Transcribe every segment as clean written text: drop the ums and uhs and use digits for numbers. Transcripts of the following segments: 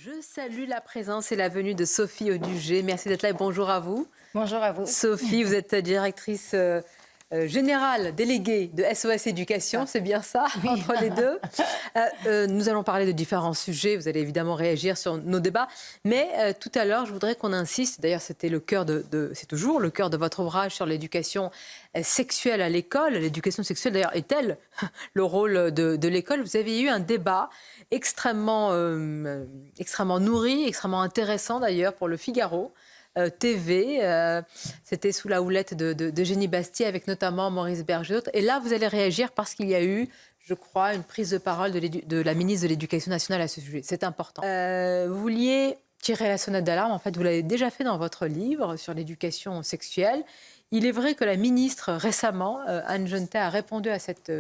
Je salue la présence et la venue de Sophie Audugé. Merci d'être là et bonjour à vous. Bonjour à vous. Sophie, vous êtes directrice générale déléguée de SOS Éducation, c'est bien ça, oui. Entre les deux. Nous allons parler de différents sujets, vous allez évidemment réagir sur nos débats, mais tout à l'heure, je voudrais qu'on insiste, d'ailleurs c'était le cœur c'est toujours le cœur de votre ouvrage sur l'éducation sexuelle à l'école. L'éducation sexuelle d'ailleurs est-elle le rôle de l'école? Vous avez eu un débat extrêmement nourri, extrêmement intéressant d'ailleurs pour le Figaro. TV, c'était sous la houlette d'Eugénie Bastier avec notamment Maurice Berger. Et là, vous allez réagir parce qu'il y a eu, je crois, une prise de parole de la ministre de l'Éducation nationale à ce sujet. C'est important. Vous vouliez tirer la sonnette d'alarme. En fait, vous l'avez déjà fait dans votre livre sur l'éducation sexuelle. Il est vrai que la ministre, récemment, Anne Genetet, a répondu à cette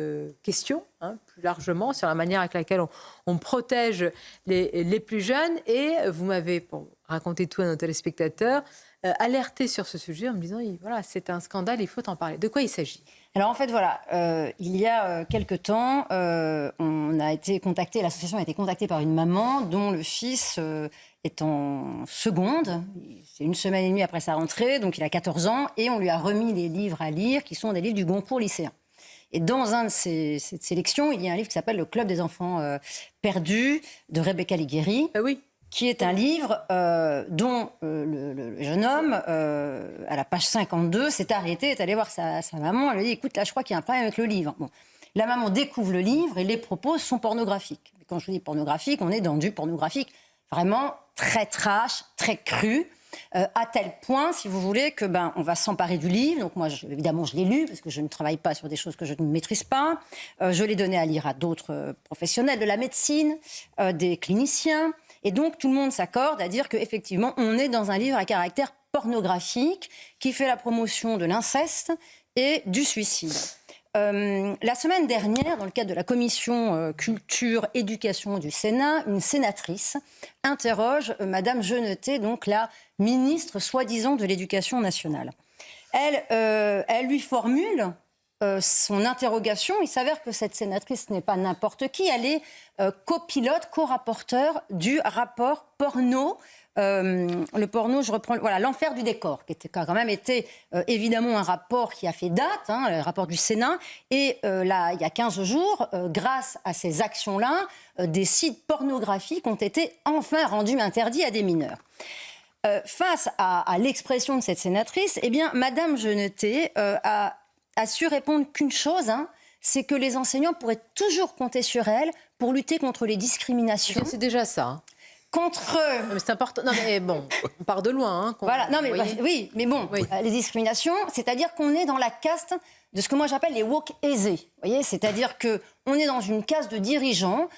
question, plus largement, sur la manière avec laquelle on protège les plus jeunes. Et vous m'avez, pour raconter tout à nos téléspectateurs, alerté sur ce sujet en me disant, voilà, c'est un scandale, il faut en parler. De quoi il s'agit ? Alors en fait, voilà, il y a quelque temps, on a été contacté, l'association a été contactée par une maman dont le fils est en seconde. C'est une semaine et demie après sa rentrée, donc il a 14 ans, et on lui a remis des livres à lire qui sont des livres du Goncourt lycéen. Et dans cette sélection, il y a un livre qui s'appelle « Le club des enfants perdus » de Rebecca Ligueri. Oui. Qui est un livre dont le jeune homme, à la page 52, s'est arrêté, est allé voir sa maman. Elle lui a dit, écoute, là, je crois qu'il y a un problème avec le livre. Bon. La maman découvre le livre et les propos sont pornographiques. Quand je dis pornographique, on est dans du pornographique vraiment très trash, très cru, à tel point, si vous voulez, que on va s'emparer du livre. Donc moi, évidemment, je l'ai lu, parce que je ne travaille pas sur des choses que je ne maîtrise pas. Je l'ai donné à lire à d'autres professionnels de la médecine, des cliniciens. Et donc, tout le monde s'accorde à dire qu'effectivement, on est dans un livre à caractère pornographique qui fait la promotion de l'inceste et du suicide. La semaine dernière, dans le cadre de la commission culture, éducation du Sénat, une sénatrice interroge Madame Genetet, donc la ministre soi-disant de l'Éducation nationale. Elle lui formule son interrogation. Il s'avère que cette sénatrice n'est pas n'importe qui. Elle est copilote, co-rapporteur du rapport porno. Le porno, je reprends, voilà, l'enfer du décor, qui a quand même été évidemment un rapport qui a fait date, le rapport du Sénat. Et là, il y a 15 jours, grâce à ces actions-là, des sites pornographiques ont été enfin rendus interdits à des mineurs. Face à l'expression de cette sénatrice, eh bien, Madame Genetet a su répondre qu'une chose, c'est que les enseignants pourraient toujours compter sur elle pour lutter contre les discriminations. C'est déjà ça. Contre... Mais c'est important. Non, mais bon, on part de loin. Voilà, non, mais oui, mais bon, oui. Les discriminations, c'est-à-dire qu'on est dans la caste de ce que moi j'appelle les woke aisés. Vous voyez, c'est-à-dire qu'on est dans une caste de dirigeants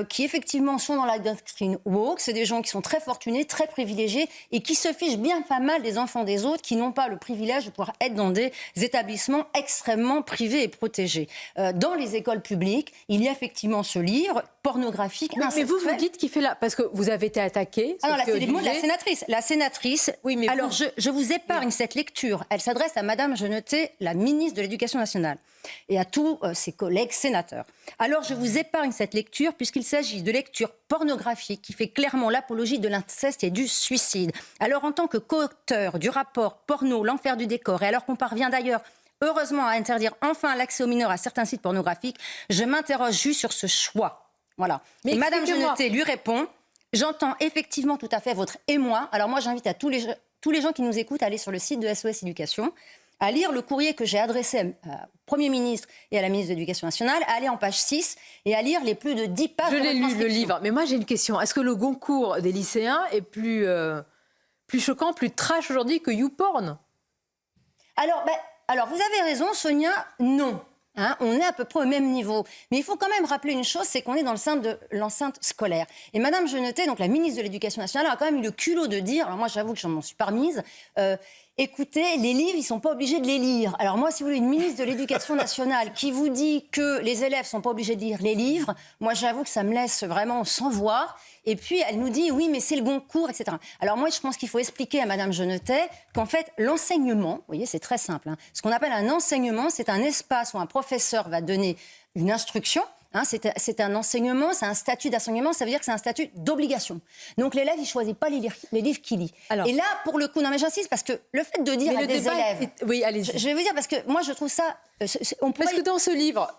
qui effectivement sont dans la doctrine woke. C'est des gens qui sont très fortunés, très privilégiés et qui se fichent bien pas mal des enfants des autres, qui n'ont pas le privilège de pouvoir être dans des établissements extrêmement privés et protégés. Dans les écoles publiques, il y a effectivement ce livre pornographique. Mais vous dites qu'il fait là, parce que vous avez été attaqué. Ah non, là, c'est les mots de la sénatrice. La sénatrice. Oui, mais alors je vous épargne cette lecture. Elle s'adresse à Madame Genetet, la ministre de l'Éducation nationale, et à tous ses collègues sénateurs. Alors je vous épargne cette lecture puisqu'il s'agit de lecture pornographique qui fait clairement l'apologie de l'inceste et du suicide. Alors en tant que co-auteur du rapport porno, l'enfer du décor, et alors qu'on parvient d'ailleurs heureusement à interdire enfin l'accès aux mineurs à certains sites pornographiques, je m'interroge juste sur ce choix. Voilà. Mais et Madame Genetet lui répond, j'entends effectivement tout à fait votre émoi. Alors moi j'invite à tous les gens qui nous écoutent à aller sur le site de SOS Éducation, à lire le courrier que j'ai adressé au Premier ministre et à la ministre de l'Éducation nationale, à aller en page 6 et à lire les plus de 10 pages de Je l'ai lu, le livre. Mais moi, j'ai une question. Est-ce que le Goncourt des lycéens est plus choquant, plus trash aujourd'hui que YouPorn ? Alors, vous avez raison, Sonia, non. On est à peu près au même niveau. Mais il faut quand même rappeler une chose, c'est qu'on est dans l'enceinte scolaire. Et Madame Genetet, donc la ministre de l'Éducation nationale, a quand même eu le culot de dire, alors moi j'avoue que je m'en suis pas remise, écoutez, les livres, ils ne sont pas obligés de les lire. Alors moi, si vous voulez, une ministre de l'Éducation nationale qui vous dit que les élèves ne sont pas obligés de lire les livres, moi j'avoue que ça me laisse vraiment sans voix. Et puis elle nous dit, oui, mais c'est le Goncourt, etc. Alors moi, je pense qu'il faut expliquer à Madame Genetet qu'en fait, l'enseignement, vous voyez, c'est très simple. Ce qu'on appelle un enseignement, c'est un espace où un professeur va donner une instruction, Hein, c'est un enseignement, c'est un statut d'enseignement, ça veut dire que c'est un statut d'obligation. Donc l'élève, il ne choisit pas les livres qu'il lit. Alors, et là, pour le coup, non mais j'insiste, parce que le fait de dire à des élèves... Oui, allez-y. Je vais vous dire, parce que moi, je trouve ça... Parce que dans ce livre,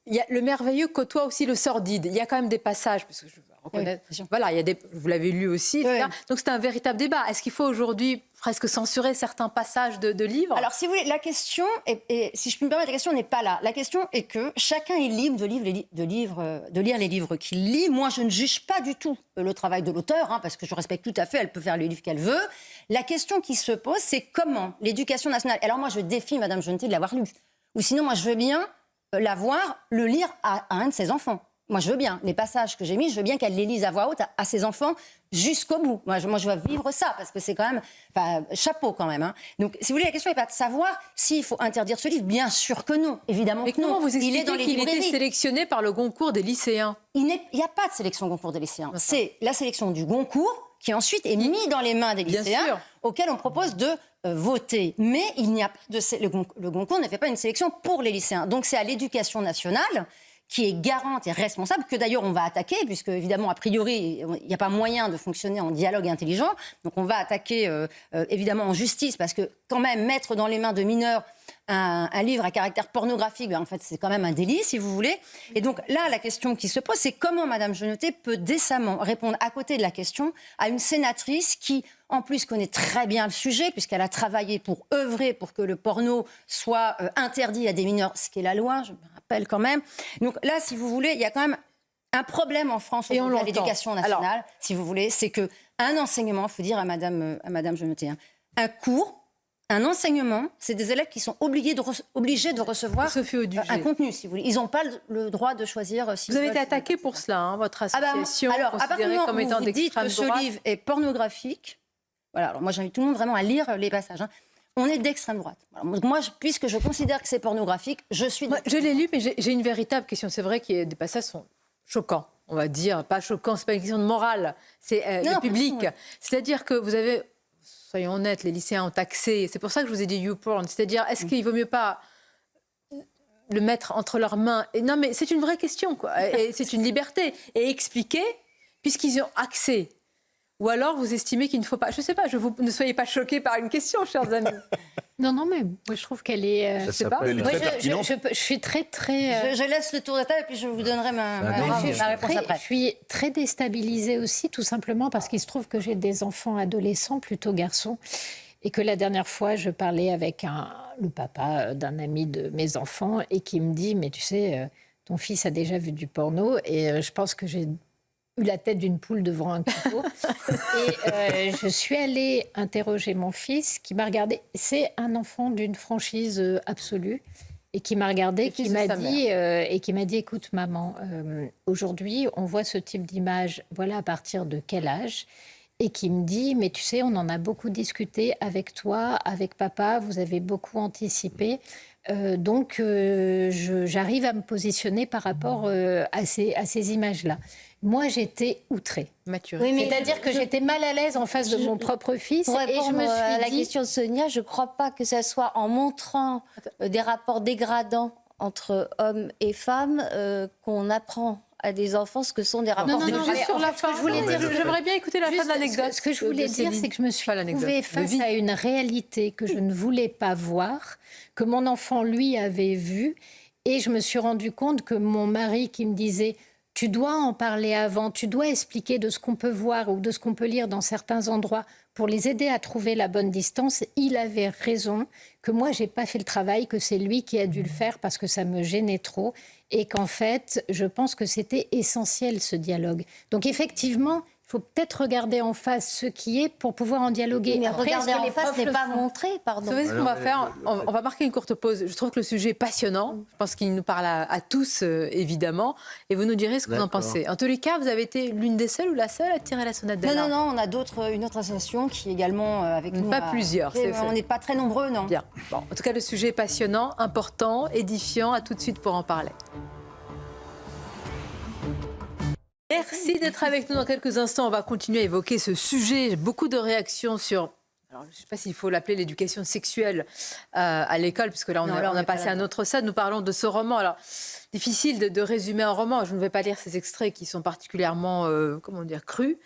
il y a le merveilleux côtoie aussi le sordide. Il y a quand même des passages, parce que je reconnais... Voilà, il y a vous l'avez lu aussi, etc. Donc c'est un véritable débat. Est-ce qu'il faut aujourd'hui presque censurer certains passages de livres? Alors, si vous voulez, la question, et si je peux me permettre, la question n'est pas là. La question est que chacun est libre de lire les livres qu'il lit. Moi, je ne juge pas du tout le travail de l'auteur, hein, parce que je respecte tout à fait, elle peut faire les livres qu'elle veut. La question qui se pose, c'est comment l'éducation nationale... Alors moi, je défie Madame Jeuneté de l'avoir lu. Ou sinon, moi, je veux bien le lire à un de ses enfants. Moi, je veux bien. Les passages que j'ai mis, je veux bien qu'elle les lise à voix haute à ses enfants jusqu'au bout. Moi, je veux vivre ça, parce que c'est quand même... Enfin, chapeau quand même. Hein. Donc, si vous voulez, la question n'est pas de savoir s'il faut interdire ce livre. Bien sûr que non. Évidemment que non. Mais comment vous Il est dans expliquez les qu'il était sélectionné par le Goncourt des lycéens? Il n'y a pas de sélection Goncourt des lycéens. C'est la sélection du Goncourt qui ensuite est mis dans les mains des lycéens auxquels on propose de voter. Mais il n'y a pas de... Le Goncourt ne fait pas une sélection pour les lycéens. Donc, c'est à l'éducation nationale qui est garante et responsable, que d'ailleurs on va attaquer, puisque évidemment, a priori, il n'y a pas moyen de fonctionner en dialogue intelligent. Donc on va attaquer évidemment en justice, parce que quand même mettre dans les mains de mineurs un livre à caractère pornographique, ben en fait c'est quand même un délit, si vous voulez. Et donc là, la question qui se pose, c'est comment Madame Jeuneté peut décemment répondre à côté de la question à une sénatrice qui, en plus, connaît très bien le sujet, puisqu'elle a travaillé pour œuvrer pour que le porno soit interdit à des mineurs, ce qui est la loi, je me rappelle quand même. Donc là, si vous voulez, il y a quand même un problème en France à l'éducation nationale, alors, si vous voulez, c'est qu'un enseignement, il faut dire à Madame Jeuneté, hein, un cours, un enseignement, c'est des élèves qui sont obligés de recevoir un contenu, si vous voulez. Ils n'ont pas le droit de choisir... Si vous avez été attaqué pour cela, hein, votre association, alors, à partir du moment où vous dites que ce livre est pornographique, voilà, alors moi j'invite tout le monde vraiment à lire les passages, hein. On est d'extrême droite. Alors, moi, puisque je considère que c'est pornographique, je suis... Je l'ai lu, mais j'ai une véritable question. C'est vrai que des passages sont choquants, on va dire. Pas choquants, c'est pas une question de morale, c'est le public. Ouais. C'est-à-dire que vous avez, soyons honnêtes, les lycéens ont accès, c'est pour ça que je vous ai dit YouPorn, c'est-à-dire, est-ce qu'il vaut mieux pas le mettre entre leurs mains? Et non, mais c'est une vraie question, quoi. Et c'est une liberté. Et expliquer, puisqu'ils ont accès. Ou alors vous estimez qu'il ne faut pas... Je ne sais pas, ne soyez pas choqués par une question, chers amis. Non, mais moi je trouve qu'elle est... je sais pas. Je suis très... Je laisse le tour de table et puis je vous donnerai ma réponse après. Je suis très déstabilisée aussi, tout simplement parce qu'il se trouve que j'ai des enfants adolescents, plutôt garçons, et que la dernière fois, je parlais avec le papa d'un ami de mes enfants et qui me dit, mais tu sais, ton fils a déjà vu du porno et je pense que j'ai eu la tête d'une poule devant un couteau. Et je suis allée interroger mon fils qui m'a regardé. C'est un enfant d'une franchise absolue et qui m'a regardé, qui m'a dit, écoute maman, aujourd'hui on voit ce type d'image, voilà à partir de quel âge? Et qui me dit, mais tu sais, on en a beaucoup discuté avec toi, avec papa, vous avez beaucoup anticipé. Donc j'arrive à me positionner par rapport à ces images-là. Moi, j'étais outrée. Oui, c'est-à-dire que j'étais mal à l'aise en face de mon propre fils. Pour répondre à la question de Sonia, je ne crois pas que ce soit en montrant des rapports dégradants entre hommes et femmes qu'on apprend à des enfants ce que sont des rapports dégradants. Juste sur la fin, j'aimerais bien écouter la fin de l'anecdote. Ce que je voulais dire, c'est que je me suis trouvée face à une réalité que je ne voulais pas voir, que mon enfant, lui, avait vue. Et je me suis rendu compte que mon mari qui me disait... Tu dois en parler avant, tu dois expliquer de ce qu'on peut voir ou de ce qu'on peut lire dans certains endroits pour les aider à trouver la bonne distance. Il avait raison, que moi, je n'ai pas fait le travail, que c'est lui qui a dû le faire parce que ça me gênait trop et qu'en fait, je pense que c'était essentiel ce dialogue. Donc effectivement, il faut peut-être regarder en face ce qui est pour pouvoir en dialoguer. Mais regarder en face n'est pas montré, pardon. Vous savez ce qu'on va faire? On va marquer une courte pause. Je trouve que le sujet est passionnant. Je pense qu'il nous parle à tous, évidemment. Et vous nous direz ce que vous en pensez. En tous les cas, vous avez été l'une des seules ou la seule à tirer la sonnette d'alarme? Non, on a une autre association qui est également avec nous. Pas plusieurs. On n'est pas très nombreux, non. Bien. Bon, en tout cas, le sujet est passionnant, important, édifiant. À tout de suite pour en parler. Merci d'être avec nous dans quelques instants. On va continuer à évoquer ce sujet. Beaucoup de réactions sur alors, je ne sais pas s'il faut l'appeler l'éducation sexuelle à l'école, puisque là, on a passé à un autre stade. Nous parlons de ce roman. Alors, difficile de résumer un roman. Je ne vais pas lire ces extraits qui sont particulièrement, crus.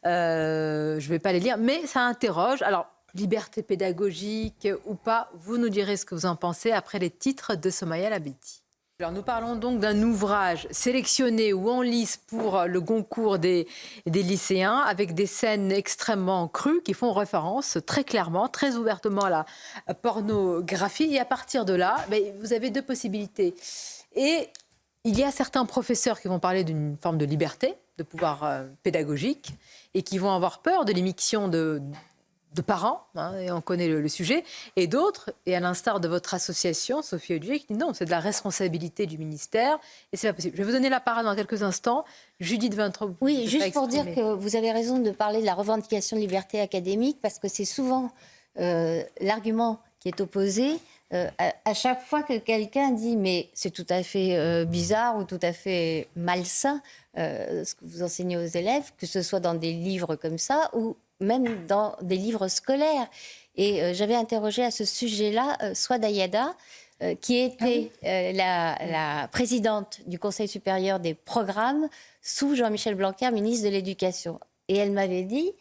Je ne vais pas les lire, mais ça interroge. Alors, liberté pédagogique ou pas, vous nous direz ce que vous en pensez après les titres de Somaya Labidi. Alors, nous parlons donc d'un ouvrage sélectionné ou en lice pour le Goncourt des lycéens, avec des scènes extrêmement crues qui font référence très clairement, très ouvertement à la pornographie. Et à partir de là, vous avez deux possibilités. Et il y a certains professeurs qui vont parler d'une forme de liberté, de pouvoir pédagogique, et qui vont avoir peur de l'émission de parents, et on connaît le sujet, et d'autres, et à l'instar de votre association, Sophie Audugé, qui dit non, c'est de la responsabilité du ministère, et c'est pas possible. Je vais vous donner la parole dans quelques instants. Judith Vintraud. Oui, juste pour dire que vous avez raison de parler de la revendication de liberté académique, parce que c'est souvent l'argument qui est opposé. À chaque fois que quelqu'un dit mais c'est tout à fait bizarre ou tout à fait malsain ce que vous enseignez aux élèves, que ce soit dans des livres comme ça ou même dans des livres scolaires. Et j'avais interrogé à ce sujet-là Souad Ayada, qui était la présidente du Conseil supérieur des programmes sous Jean-Michel Blanquer, ministre de l'Éducation. Et elle m'avait dit,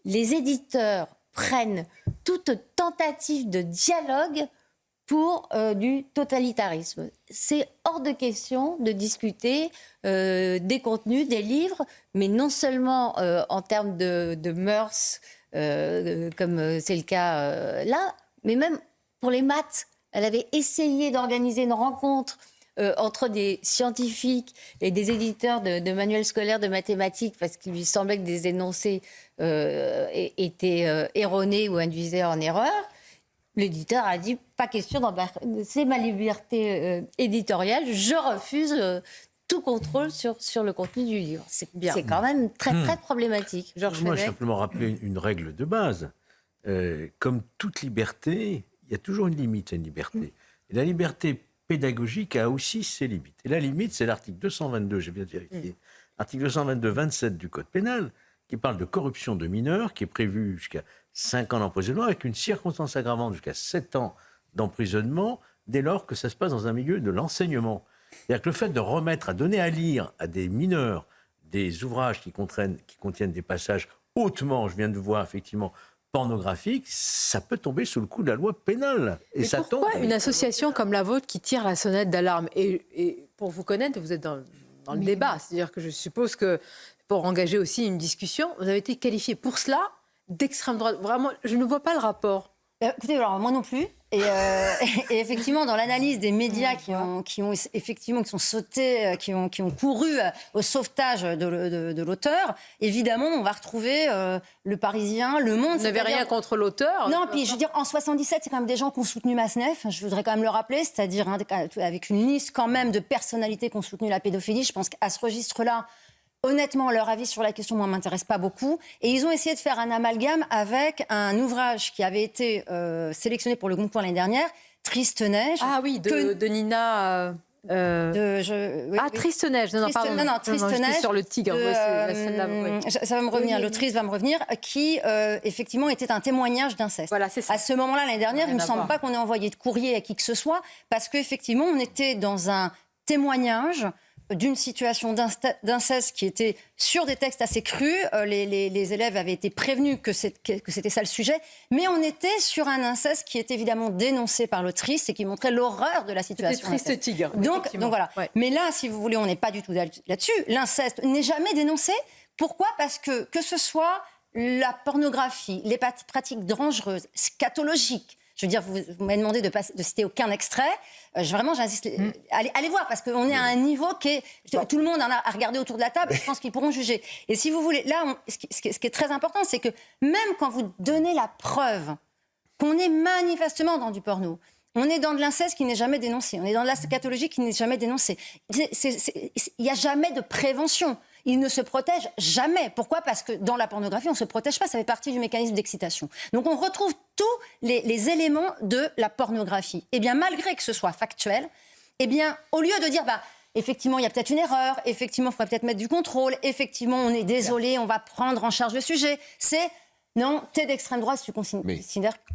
les éditeurs prennent toute tentative de dialogue pour du totalitarisme. C'est hors de question de discuter des contenus, des livres, mais non seulement en termes de mœurs, comme c'est le cas là, mais même pour les maths. Elle avait essayé d'organiser une rencontre entre des scientifiques et des éditeurs de manuels scolaires de mathématiques, parce qu'il lui semblait que des énoncés étaient erronés ou induisaient en erreur. L'éditeur a dit, pas question c'est ma liberté éditoriale, je refuse tout contrôle sur le contenu du livre. C'est quand même très, très problématique. Moi, je simplement rappeler une règle de base. Comme toute liberté, il y a toujours une limite à une liberté. Et la liberté pédagogique a aussi ses limites. Et la limite, c'est l'article 222, je viens de vérifier, article 222-27 du Code pénal, qui parle de corruption de mineurs, qui est prévu jusqu'à 5 ans d'emprisonnement, avec une circonstance aggravante jusqu'à 7 ans d'emprisonnement, dès lors que ça se passe dans un milieu de l'enseignement. C'est-à-dire que le fait de remettre à donner à lire à des mineurs des ouvrages qui contiennent des passages hautement, je viens de voir effectivement, pornographiques, ça peut tomber sous le coup de la loi pénale. Et ça pourquoi tombe. Une association comme la vôtre qui tire la sonnette d'alarme, et pour vous connaître, vous êtes dans le débat, c'est-à-dire que je suppose que pour engager aussi une discussion, vous avez été qualifié pour cela d'extrême droite. Vraiment, je ne vois pas le rapport. Écoutez, alors moi non plus. Et effectivement, dans l'analyse des médias qui sont sautés, qui ont couru au sauvetage de l'auteur, évidemment, on va retrouver Le Parisien, Le Monde. Vous n'avez rien contre l'auteur? Non, puis je veux dire, en 77, c'est quand même des gens qui ont soutenu Masneff. Je voudrais quand même le rappeler, c'est-à-dire avec une liste quand même de personnalités qui ont soutenu la pédophilie. Je pense qu'à ce registre-là, honnêtement, leur avis sur la question, moi, m'intéresse pas beaucoup. Et ils ont essayé de faire un amalgame avec un ouvrage qui avait été sélectionné pour le Goncourt l'année dernière, Triste Neige. Ah oui, de Nina... Triste Neige. Non, pardon. Non, Triste Neige. Sur le tigre. Ça va me revenir. L'autrice va me revenir. Qui, effectivement, était un témoignage d'inceste. Voilà, c'est ça. À ce moment-là, l'année dernière, il ne me semble pas qu'on ait envoyé de courrier à qui que ce soit, parce qu'effectivement, on était dans un témoignage d'une situation d'inceste qui était sur des textes assez crus. Les élèves avaient été prévenus que c'était ça le sujet. Mais on était sur un inceste qui est évidemment dénoncé par l'autrice et qui montrait l'horreur de la situation. C'était Triste Tigre. Donc voilà. Ouais. Mais là, si vous voulez, on n'est pas du tout là-dessus. L'inceste n'est jamais dénoncé. Pourquoi ? Parce que ce soit la pornographie, les pratiques dangereuses, scatologiques. Je veux dire, vous m'avez demandé de citer aucun extrait. Vraiment, j'insiste. Allez voir, parce qu'on est à un niveau qui est... Tout le monde en a regardé autour de la table, je pense qu'ils pourront juger. Et si vous voulez, là, ce qui est très important, c'est que même quand vous donnez la preuve qu'on est manifestement dans du porno, on est dans de l'inceste qui n'est jamais dénoncé, on est dans de la scatologie qui n'est jamais dénoncée. Il n'y a jamais de prévention. Il ne se protège jamais. Pourquoi ? Parce que dans la pornographie, on ne se protège pas. Ça fait partie du mécanisme d'excitation. Donc on retrouve tous les éléments de la pornographie. Eh bien, malgré que ce soit factuel, eh bien, au lieu de dire, effectivement, il y a peut-être une erreur, effectivement, il faudrait peut-être mettre du contrôle, effectivement, on est désolé, on va prendre en charge le sujet, c'est Non, t'es d'extrême droite si tu Mais-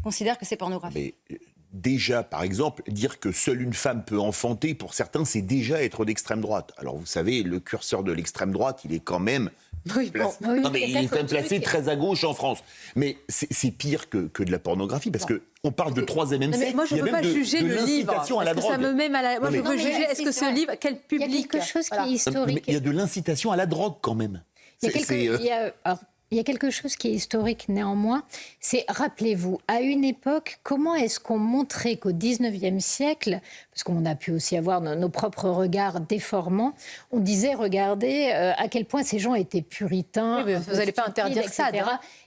considères que c'est pornographique. Mais déjà, par exemple, dire que seule une femme peut enfanter, pour certains, c'est déjà être d'extrême droite. Alors, vous savez, le curseur de l'extrême droite, il est quand même Oui, bon. placé, non, mais il est quand même placé très à gauche en France. Mais c'est pire que de la pornographie, parce qu'on parle de troisième Non, mais moi, je ne veux pas juger le livre. l'incitation à la Parce que ça drogue. me met mal à... Moi, Non, je mais- veux juger, est-ce que ce livre, quel Il y a public... quelque chose Voilà. qui est Mais historique. il y a de l'incitation à la drogue, quand même. Il y a il y a quelque chose qui est historique néanmoins, c'est, rappelez-vous, à une époque, comment est-ce qu'on montrait qu'au 19e siècle, parce qu'on a pu aussi avoir nos propres regards déformants, on disait, regardez à quel point ces gens étaient puritains. Oui, mais vous n'allez pas interdire etc. ça, non.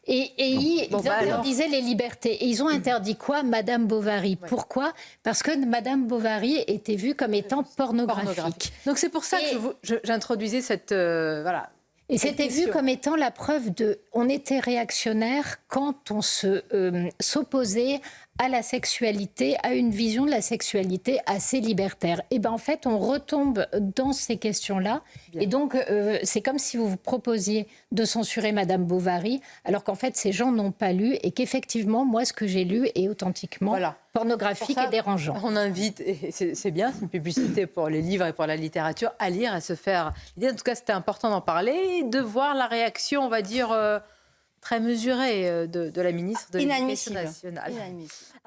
Et ils Bon, bah alors. interdisaient les libertés. Et ils ont interdit quoi? Madame Bovary. Ouais. Pourquoi? Parce que Madame Bovary était vue comme étant pornographique. Donc c'est pour ça Et- que j'introduisais cette... voilà. Et c'était vu question. comme étant la preuve de... On était réactionnaire quand on s'opposait à la sexualité, à une vision de la sexualité assez libertaire. Et bien en fait, on retombe dans ces questions-là. Bien. Et donc, c'est comme si vous vous proposiez de censurer Madame Bovary, alors qu'en fait, ces gens n'ont pas lu et qu'effectivement, moi, ce que j'ai lu est authentiquement Voilà. pornographique Pour ça, et dérangeant. On invite, et c'est bien, c'est une publicité pour les livres et pour la littérature, à lire et se faire l'idée. En tout cas, c'était important d'en parler et de voir la réaction, on va dire, très mesurée de la ministre de l'Éducation Inadmissible. nationale. Inadmissible.